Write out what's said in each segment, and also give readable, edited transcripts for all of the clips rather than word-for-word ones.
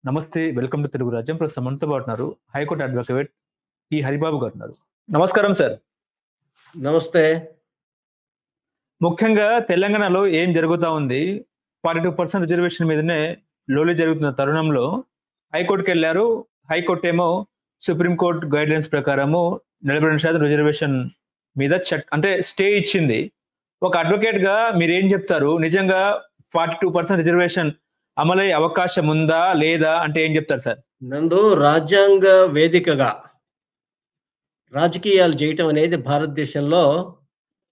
నమస్తే. Welcome to Telugu రాజ్యం. ప్రస్తుతం మనతో పాటు ఉన్నారు హైకోర్టు అడ్వకేట్ ఈ హరిబాబు గారు ఉన్నారు. నమస్కారం సార్. నమస్తే. ముఖ్యంగా తెలంగాణలో ఏం జరుగుతా ఉంది? 42% రిజర్వేషన్ మీదనే లోలి జరుగుతున్న తరుణంలో హైకోర్టుకి వెళ్ళారు. హైకోర్టు ఏమో సుప్రీంకోర్టు గైడ్లైన్స్ ప్రకారము 42% రిజర్వేషన్ మీద అంటే స్టే ఇచ్చింది. ఒక అడ్వకేట్ గా మీరేం చెప్తారు? నిజంగా 42% రిజర్వేషన్ అమలయ్యే అవకాశం ఉందా లేదా అంటే ఏం చెప్తారు సార్? నందు రాజ్యాంగ వేదికగా రాజకీయాలు చేయటం అనేది భారతదేశంలో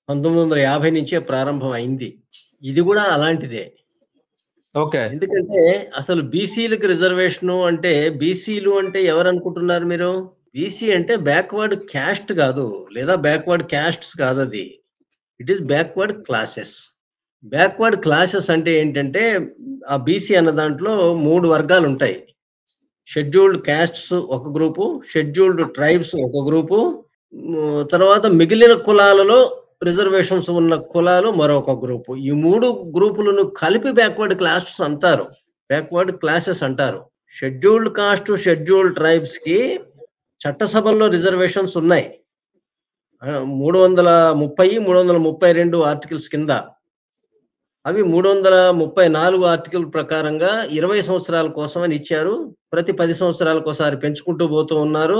1950 నుంచే ప్రారంభం అయింది. ఇది కూడా అలాంటిదే. ఓకే. ఎందుకంటే అసలు బీసీలకు రిజర్వేషను అంటే బీసీలు అంటే ఎవరు అనుకుంటున్నారు మీరు? బీసీ అంటే బ్యాక్వర్డ్ క్యాస్ట్ కాదు, లేదా బ్యాక్వర్డ్ క్యాస్ట్స్ కాదు అది. It is backward classes. Backward classes అంటే ఏంటంటే ఆ బీసీ అన్న దాంట్లో 3 వర్గాలు ఉంటాయి. షెడ్యూల్డ్ క్యాస్ట్స్ ఒక గ్రూపు, షెడ్యూల్డ్ ట్రైబ్స్ ఒక గ్రూపు, తర్వాత మిగిలిన కులాలలో రిజర్వేషన్స్ ఉన్న కులాలు మరొక గ్రూపు. ఈ 3 గ్రూపులను కలిపి బ్యాక్వర్డ్ క్లాసెస్ అంటారు, బ్యాక్వర్డ్ క్లాసెస్ అంటారు. షెడ్యూల్డ్ కాస్ట్, షెడ్యూల్డ్ ట్రైబ్స్ కి చట్టసభల్లో రిజర్వేషన్స్ ఉన్నాయి. 330, 332 ఆర్టికల్స్ కింద. అవి 334 ఆర్టికల్ ప్రకారంగా 20 సంవత్సరాల కోసం అని ఇచ్చారు. ప్రతి 10 సంవత్సరాలకు ఒకసారి పెంచుకుంటూ పోతూ ఉన్నారు.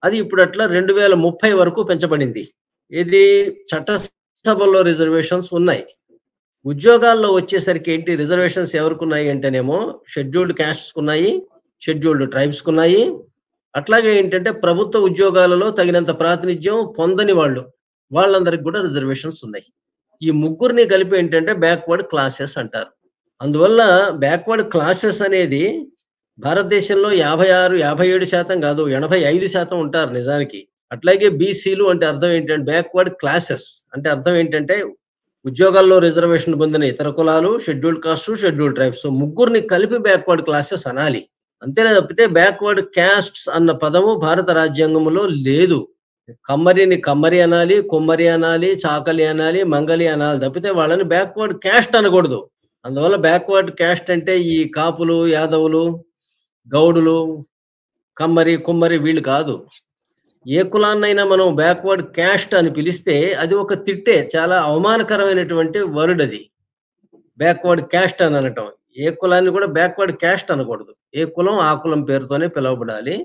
అది ఇప్పుడు అట్లా 2030 వరకు పెంచబడింది. ఇది చట్టసభల్లో రిజర్వేషన్స్ ఉన్నాయి. ఉద్యోగాల్లో వచ్చేసరికి ఏంటి రిజర్వేషన్స్ ఎవరికి ఉన్నాయి అంటేనేమో షెడ్యూల్డ్ క్యాస్ట్స్ ఉన్నాయి, షెడ్యూల్డ్ ట్రైబ్స్ ఉన్నాయి. అట్లాగే ఏంటంటే ప్రభుత్వ ఉద్యోగాలలో తగినంత ప్రాతినిధ్యం పొందని వాళ్ళందరికి కూడా రిజర్వేషన్స్ ఉన్నాయి. ఈ ముగ్గురిని కలిపి ఏంటంటే బ్యాక్వర్డ్ క్లాసెస్ అంటారు. అందువల్ల బ్యాక్వర్డ్ క్లాసెస్ అనేది భారతదేశంలో 56, 57% కాదు, 85% ఉంటారు నిజానికి. అట్లాగే బీసీలు అంటే అర్థం ఏంటంటే బ్యాక్వర్డ్ క్లాసెస్ అంటే అర్థం ఏంటంటే ఉద్యోగాల్లో రిజర్వేషన్ పొందిన ఇతర కులాలు, షెడ్యూల్డ్ కాస్ట్, షెడ్యూల్డ్ ట్రైబ్స్ ముగ్గురిని కలిపి బ్యాక్వర్డ్ క్లాసెస్ అనాలి. అంతేనా తప్పితే బ్యాక్వర్డ్ క్యాస్ట్స్ అన్న పదము భారత రాజ్యాంగంలో లేదు. కమ్మరిని కమ్మరి అనాలి, కుమ్మరి అనాలి, చాకలి అనాలి, మంగలి అనాలి తప్పితే వాళ్ళని బ్యాక్వర్డ్ క్యాస్ట్ అనకూడదు. అందువల్ల బ్యాక్వర్డ్ క్యాస్ట్ అంటే ఈ కాపులు, యాదవులు, గౌడులు, కమ్మరి, కుమ్మరి వీళ్ళు కాదు. ఏ కులాన్నైనా మనం బ్యాక్వర్డ్ క్యాస్ట్ అని పిలిస్తే అది ఒక తిట్టే, చాలా అవమానకరమైనటువంటి వర్డ్ అది. బ్యాక్వర్డ్ క్యాస్ట్ అని అనటం. ఏ కులాన్ని కూడా బ్యాక్వర్డ్ క్యాస్ట్ అనకూడదు. ఏ కులం ఆ కులం పేరుతోనే పిలువబడాలి.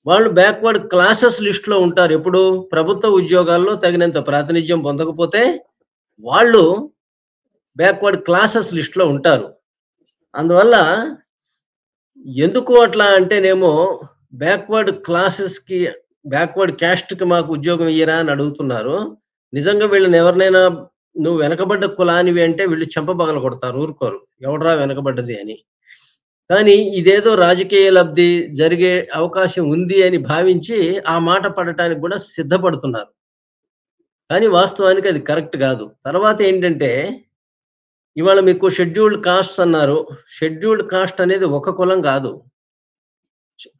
వాళ్ళు బ్యాక్వర్డ్ క్లాసెస్ లిస్ట్ లో ఉంటారు. ఎప్పుడు ప్రభుత్వ ఉద్యోగాల్లో తగినంత ప్రాతినిధ్యం పొందకపోతే వాళ్ళు బ్యాక్వర్డ్ క్లాసెస్ లిస్ట్ లో ఉంటారు. అందువల్ల ఎందుకు అట్లా అంటేనేమో బ్యాక్వర్డ్ క్లాసెస్ కి, బ్యాక్వర్డ్ క్యాస్ట్ కి మాకు ఉద్యోగం ఇయ్యరా అని అడుగుతున్నారు. నిజంగా వీళ్ళని ఎవరినైనా నువ్వు వెనకబడ్డ కులానివి అంటే వీళ్ళు చెంపబగల కొడతారు, ఊరుకోరు. ఎవడరా వెనకబడ్డది అని. కానీ ఇదేదో రాజకీయ లబ్ధి జరిగే అవకాశం ఉంది అని భావించి ఆ మాట పడటానికి కూడా సిద్ధపడుతున్నారు. కానీ వాస్తవానికి అది కరెక్ట్ కాదు. తర్వాత ఏంటంటే ఇవాళ మీకు షెడ్యూల్డ్ కాస్ట్స్ అన్నారు. షెడ్యూల్డ్ కాస్ట్ అనేది ఒక కులం కాదు.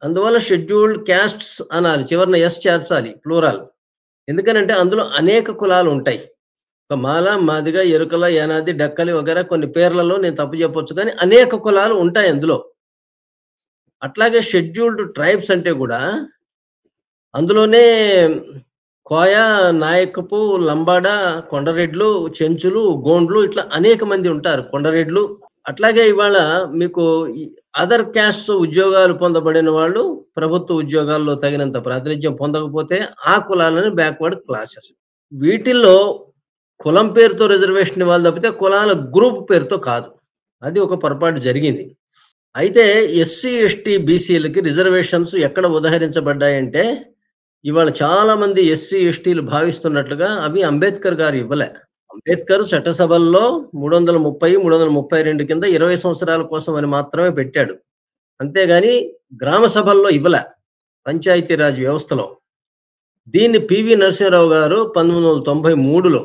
అందువల్ల షెడ్యూల్డ్ క్యాస్ట్స్ అనాలి, చివరిన ఎస్ చేర్చాలి, ప్లూరల్. ఎందుకనంటే అందులో అనేక కులాలు ఉంటాయి. మాల, మాదిగ, ఎరుకల, యానాది, డక్కలి వగైరా కొన్ని పేర్లలో నేను తప్పు చెప్పొచ్చు, కానీ అనేక కులాలు ఉంటాయి అందులో. అట్లాగే షెడ్యూల్డ్ ట్రైబ్స్ అంటే కూడా అందులోనే కోయ, నాయకపు, లంబాడ, కొండరెడ్లు, చెంచులు, గోండ్లు ఇట్లా అనేక మంది ఉంటారు, కొండరెడ్లు. అట్లాగే ఇవాళ మీకు అదర్ క్యాస్ట్ ఉద్యోగాలు పొందబడిన వాళ్ళు ప్రభుత్వ ఉద్యోగాల్లో తగినంత ప్రాతినిధ్యం పొందకపోతే ఆ కులాలను బ్యాక్వర్డ్ క్లాసెస్. వీటిల్లో కులం పేరుతో రిజర్వేషన్ ఇవ్వాలి తప్పితే కులాల గ్రూప్ పేరుతో కాదు. అది ఒక పొరపాటు జరిగింది. అయితే ఎస్సీ, ఎస్టీ, బీసీలకి రిజర్వేషన్స్ ఎక్కడ ఉదహరించబడ్డాయంటే ఇవాళ చాలా మంది ఎస్సీ, ఎస్టీలు భావిస్తున్నట్లుగా అవి అంబేద్కర్ గారు ఇవ్వలే. అంబేద్కర్ చట్టసభల్లో 330, 332 కింద 20 సంవత్సరాల కోసం అని మాత్రమే పెట్టాడు. అంతేగాని గ్రామ సభల్లో ఇవ్వలే, పంచాయతీరాజ్ వ్యవస్థలో. దీన్ని పివి నరసింహరావు గారు 1993లో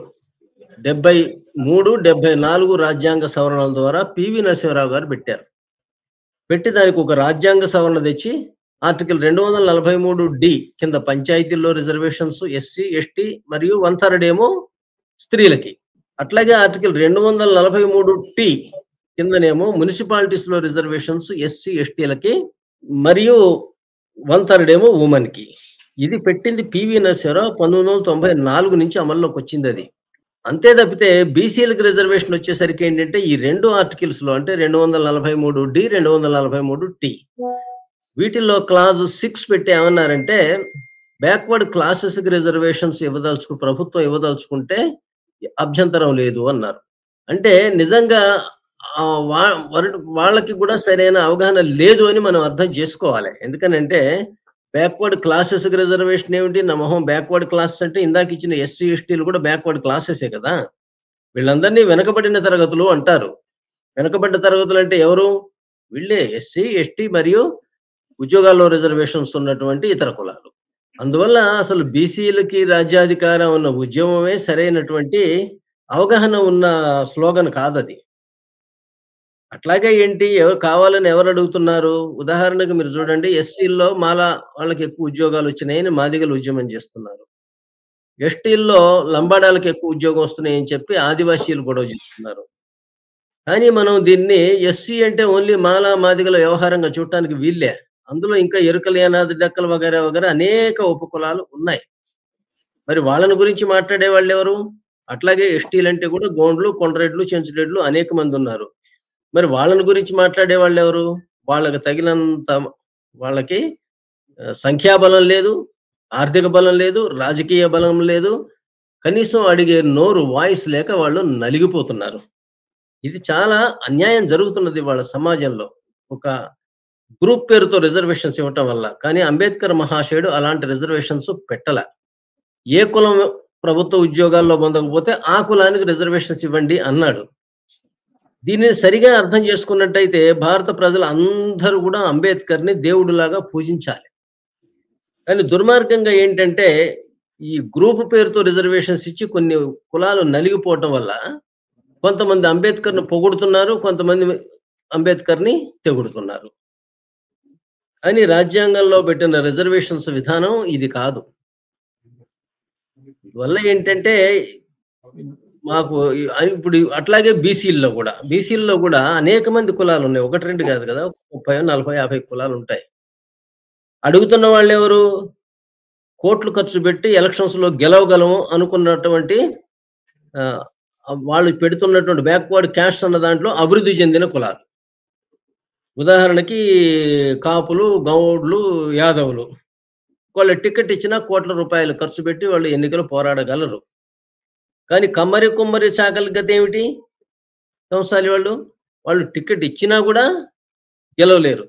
73, 74 రాజ్యాంగ సవరణల ద్వారా పివి నరసింహరావు గారు పెట్టారు. పెట్టి దానికి ఒక రాజ్యాంగ సవరణ తెచ్చి ఆర్టికల్ 243D కింద పంచాయతీల్లో రిజర్వేషన్స్ ఎస్సీ, ఎస్టీ మరియు 1/3 ఏమో స్త్రీలకి. అట్లాగే ఆర్టికల్ 243T కిందనేమో మున్సిపాలిటీస్ లో రిజర్వేషన్స్ ఎస్సీ ఎస్టీలకి మరియు 1/3 ఏమో ఉమెన్ కి. ఇది పెట్టింది పివి నరసింహారావు 1994 నుంచి అమల్లోకి వచ్చింది అది. అంతే తప్పితే బీసీలకు రిజర్వేషన్ వచ్చేసరికి ఏంటంటే ఈ 2 ఆర్టికల్స్ లో అంటే 243 243 వీటిల్లో క్లాజ్ 6 పెట్టి ఏమన్నారంటే బ్యాక్వర్డ్ క్లాసెస్ కి రిజర్వేషన్స్ ప్రభుత్వం ఇవ్వదలుచుకుంటే అభ్యంతరం లేదు అన్నారు. అంటే నిజంగా వాళ్ళకి కూడా సరైన అవగాహన లేదు అని మనం అర్థం చేసుకోవాలి. ఎందుకనంటే బ్యాక్వర్డ్ క్లాసెస్ కి రిజర్వేషన్ ఏమిటి? నా మొహం బ్యాక్వర్డ్ క్లాసెస్ అంటే ఇందాక ఇచ్చిన ఎస్సీ ఎస్టీలు కూడా బ్యాక్వర్డ్ క్లాసెసే కదా. వీళ్ళందరినీ వెనకబడిన తరగతులు అంటారు. వెనకబడ్డ తరగతులు అంటే ఎవరు? వీళ్ళే ఎస్సీ ఎస్టీ మరియు ఉద్యోగాల్లో రిజర్వేషన్స్ ఉన్నటువంటి ఇతర కులాలు. అందువల్ల అసలు బీసీలకి రాజ్యాధికారం ఉన్న ఉద్యమమే సరైనటువంటి అవగాహన ఉన్న స్లోగన్ కాదది. అట్లాగే ఏంటి ఎవరు అడుగుతున్నారు? ఉదాహరణకు మీరు చూడండి, ఎస్సీల్లో మాల వాళ్ళకి ఎక్కువ ఉద్యోగాలు వచ్చినాయని మాదిగలు ఉద్యమం చేస్తున్నారు. ఎస్టీల్లో లంబాడాలకు ఎక్కువ ఉద్యోగం వస్తున్నాయని చెప్పి ఆదివాసీలు గొడవ చేస్తున్నారు. కానీ మనం దీన్ని ఎస్సీ అంటే ఓన్లీ మాల మాదిగల వ్యవహారంగా చూడటానికి వీల్లే. అందులో ఇంకా ఎరుకలు యానాది డెక్కలు వగైరా వగైరా అనేక ఉపకులాలు ఉన్నాయి. మరి వాళ్ళని గురించి మాట్లాడే వాళ్ళు ఎవరు? అట్లాగే ఎస్టీలంటే కూడా గోండ్లు, కొండరెడ్లు, చెంచురెడ్లు అనేక మంది ఉన్నారు. మరి వాళ్ళని గురించి మాట్లాడే వాళ్ళు ఎవరు? వాళ్ళకి తగినంత వాళ్ళకి సంఖ్యాబలం లేదు, ఆర్థిక బలం లేదు, రాజకీయ బలం లేదు. కనీసం అడిగే నోరు వాయిస్ లేక వాళ్ళు నలిగిపోతున్నారు. ఇది చాలా అన్యాయం జరుగుతున్నది వాళ్ళ సమాజంలో. ఒక గ్రూప్ పేరుతో రిజర్వేషన్స్ ఇవ్వటం వల్ల. కానీ అంబేద్కర్ మహాశయుడు అలాంటి రిజర్వేషన్స్ పెట్టల. ఏ కులం ప్రభుత్వ ఉద్యోగాల్లో పొందకపోతే ఆ కులానికి రిజర్వేషన్స్ ఇవ్వండి అన్నాడు. దీనిని సరిగా అర్థం చేసుకున్నట్టయితే భారత ప్రజలు అందరూ కూడా అంబేద్కర్‌ని దేవుడిలాగా పూజించాలి. కానీ దుర్మార్గంగా ఏంటంటే ఈ గ్రూప్ పేరుతో రిజర్వేషన్స్ ఇచ్చి కొన్ని కులాలు నలిగిపోవటం వల్ల కొంతమంది అంబేద్కర్‌ని పొగుడుతున్నారు, కొంతమంది అంబేద్కర్‌ని తెగుడుతున్నారు. కానీ రాజ్యాంగంలో పెట్టిన రిజర్వేషన్స్ విధానం ఇది కాదు. వల్ల ఏంటంటే మాకు ఇప్పుడు అట్లాగే బీసీల్లో కూడా అనేక మంది కులాలు ఉన్నాయి. 1, 2 కాదు కదా. 30, 40, 50 కులాలు ఉంటాయి. అడుగుతున్న వాళ్ళెవరు? కోట్లు ఖర్చు పెట్టి ఎలక్షన్స్‌లో గెలవగలము అనుకున్నటువంటి వాళ్ళు పెడుతున్నటువంటి బ్యాక్వర్డ్ క్యాస్ట్ అన్న దాంట్లో అభివృద్ధి చెందిన కులాలు. ఉదాహరణకి కాపులు, గౌడ్లు, యాదవులు. వాళ్ళు టికెట్ ఇచ్చినా కోట్ల రూపాయలు ఖర్చు పెట్టి వాళ్ళు ఎన్నికలు పోరాడగలరు. కానీ కమ్మరి, కుమ్మరి, చాకలి గతేమిటి? కంసాలి వాళ్ళు టికెట్ ఇచ్చినా కూడా గెలవలేరు.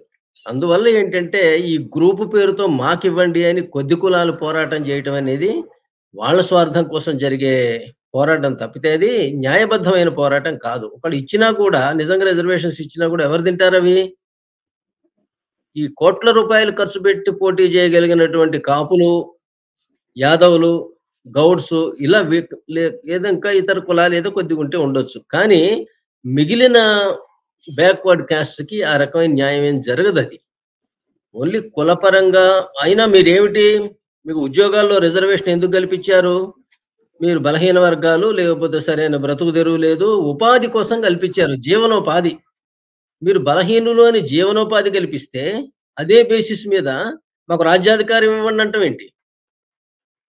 అందువల్ల ఏంటంటే ఈ గ్రూప్ పేరుతో మాకివ్వండి అని కొద్ది కులాలు పోరాటం చేయటం అనేది వాళ్ళ స్వార్థం కోసం జరిగే పోరాటం తప్పితే అది న్యాయబద్ధమైన పోరాటం కాదు. ఒకళ్ళు ఇచ్చినా కూడా నిజంగా రిజర్వేషన్స్ ఇచ్చినా కూడా ఎవరు తింటారవి? ఈ కోట్ల రూపాయలు ఖర్చు పెట్టి పోటీ చేయగలిగినటువంటి కాపులు, యాదవులు, గౌడ్స్ ఇలా ఏదో ఇంకా ఇతర కులాలు ఏదో కొద్దిగా ఉంటే ఉండొచ్చు. కానీ మిగిలిన బ్యాక్వర్డ్ క్యాస్ట్ కి ఆ రకమైన న్యాయం ఏం జరగదది. ఓన్లీ కులపరంగా అయినా మీరేమిటి? మీకు ఉద్యోగాల్లో రిజర్వేషన్ ఎందుకు కల్పించారు? మీరు బలహీన వర్గాలు, లేకపోతే సరైన బ్రతుకు తెరువు లేదు, ఉపాధి కోసం కల్పించారు. జీవనోపాధి. మీరు బలహీనులు అని జీవనోపాధి కల్పిస్తే అదే బేసిస్ మీద మాకు రాజ్యాధికారం ఇవ్వండి అంటాం ఏంటి?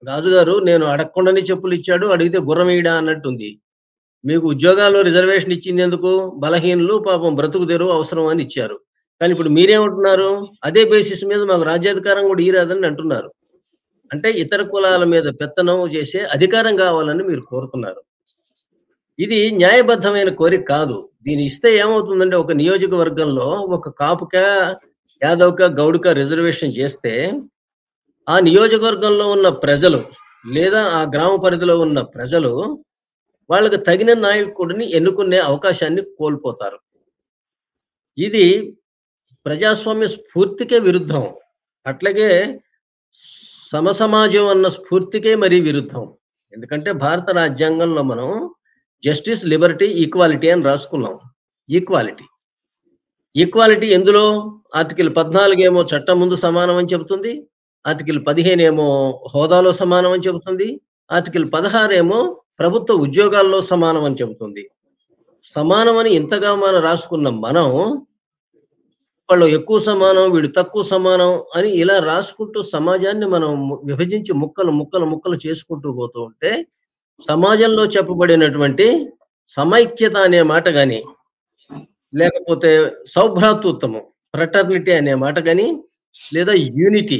రాజుగారు నేను అడగకుండానే చెప్పులు ఇచ్చాడు, అడిగితే గుర్రం ఈడా అన్నట్టుంది. మీకు ఉద్యోగాల్లో రిజర్వేషన్ ఇచ్చింది ఎందుకు? బలహీనులు పాపం బ్రతుకు తెరువు అవసరం అని ఇచ్చారు. కానీ ఇప్పుడు మీరేమంటున్నారు? అదే బేసిస్ మీద మాకు రాజ్యాధికారం కూడా ఇరాదని అంటున్నారు. అంటే ఇతర కులాల మీద పెత్తనం చేసే అధికారం కావాలని మీరు కోరుతున్నారు. ఇది న్యాయబద్ధమైన కోరిక కాదు. దీన్ని ఇస్తే ఏమవుతుందంటే ఒక నియోజకవర్గంలో ఒక కాపుక, యాదవ్‌క, గౌడ్‌క రిజర్వేషన్ చేస్తే ఆ నియోజకవర్గంలో ఉన్న ప్రజలు లేదా ఆ గ్రామ పరిధిలో ఉన్న ప్రజలు వాళ్ళకి తగిన నాయకుడిని ఎన్నుకునే అవకాశాన్ని కోల్పోతారు. ఇది ప్రజాస్వామ్య స్ఫూర్తికే విరుద్ధం. అట్లాగే సమసమాజం అన్న స్ఫూర్తికే మరీ విరుద్ధం. ఎందుకంటే భారత రాజ్యాంగంలో మనం జస్టిస్, లిబర్టీ, ఈక్వాలిటీ అని రాసుకున్నాం. ఈక్వాలిటీ ఎందులో? ఆర్టికల్ 14 ఏమో చట్టం ముందు సమానం అని చెబుతుంది. ఆర్టికల్ 15 ఏమో హోదాలో సమానం అని చెబుతుంది. ఆర్టికల్ 16 ఏమో ప్రభుత్వ ఉద్యోగాల్లో సమానం అని చెబుతుంది. సమానం అని ఇంతగా మనం రాసుకున్నాం మనం, వాళ్ళు ఎక్కువ సమానం, వీడు తక్కువ సమానం అని ఇలా రాసుకుంటూ సమాజాన్ని మనం విభజించి ముక్కలు, ముక్కలు, ముక్కలు చేసుకుంటూ పోతూ ఉంటే, సమాజంలో చెప్పబడినటువంటి సమైక్యత అనే మాట గాని, లేకపోతే సౌభ్రాతృత్వము, ఫ్రెటర్నిటీ అనే మాట గాని, లేదా యూనిటీ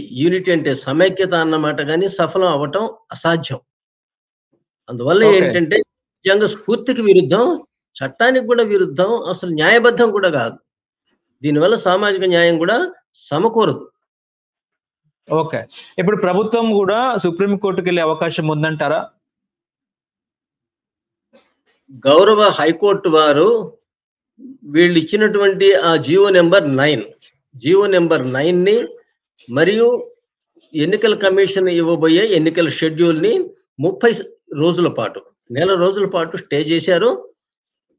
అంటే సమైక్యత అన్న మాట గాని సఫలం అవ్వటం అసాధ్యం. అందువల్ల ఓకే. ఏంటంటే రాజ్యాంగ స్ఫూర్తికి విరుద్ధం, చట్టానికి కూడా విరుద్ధం, అసలు న్యాయబద్ధం కూడా కాదు. దీనివల్ల సామాజిక న్యాయం కూడా సమకూరదు. ఓకే. ఇప్పుడు ప్రభుత్వం గూడా సుప్రీం కోర్టుకెళ్ళే అవకాశం ఉందంటారా? గౌరవ హైకోర్టు వారు వీళ్ళిచ్చినటువంటి ఆ జీవో నెంబర్ 9ని మరియు ఎన్నికల కమిషన్ ఇవ్వబోయే ఎన్నికల షెడ్యూల్‌ని 30 రోజుల పాటు, నెల రోజుల పాటు స్టే చేశారు.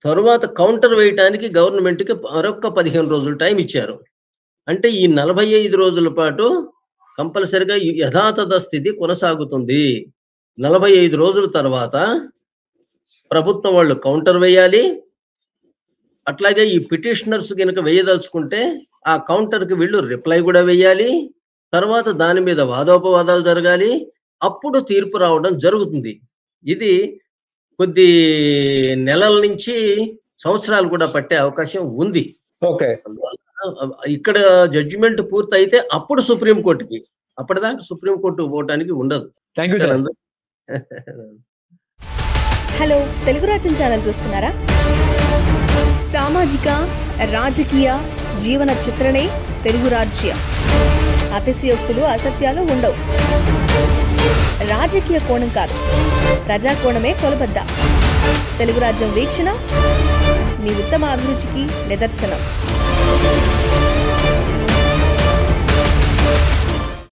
తరువాత కౌంటర్ వేయటానికి గవర్నమెంట్‌కి మరొక్క 15 రోజులు టైం ఇచ్చారు. అంటే ఈ 45 రోజుల పాటు కంపల్సరీగా ఈ యథాతథ స్థితి కొనసాగుతుంది. 45 రోజుల తర్వాత ప్రభుత్వం వాళ్ళు కౌంటర్ వేయాలి. అట్లాగే ఈ పిటిషనర్స్ గనుక వేయదలుచుకుంటే ఆ కౌంటర్‌కి వీళ్ళు రిప్లై కూడా వేయాలి. తర్వాత దాని మీద వాదోపవాదాలు జరగాలి. అప్పుడు తీర్పు రావడం జరుగుతుంది. ఇది కొద్ది నెలల నుంచి సంవత్సరాలు కూడా పట్టే అవకాశం ఉంది. ఓకే. అందువల్ల ఇక్కడ జడ్జిమెంట్ పూర్తయితే అప్పుడు సుప్రీం కోర్ట్‌కి. అప్పటిదాకా సుప్రీం కోర్ట్‌కి పోవటానికి ఉండదు. Thank you sir. Hello, Telugu రాజ్యం ఛానల్ చూస్తున్నారా? సామాజిక, రాజకీయ, జీవన చిత్రణే తెలుగు రాజ్యం. అతిశయోక్తులు, అసత్యాలు ఉండవు. రాజకీయ కోణం కాదు, ప్రజా కోణమే కొలబద్ద. తెలుగు రాజ్యం వీక్షణ మీ ఉత్తమ అభిరుచికి నిదర్శనం.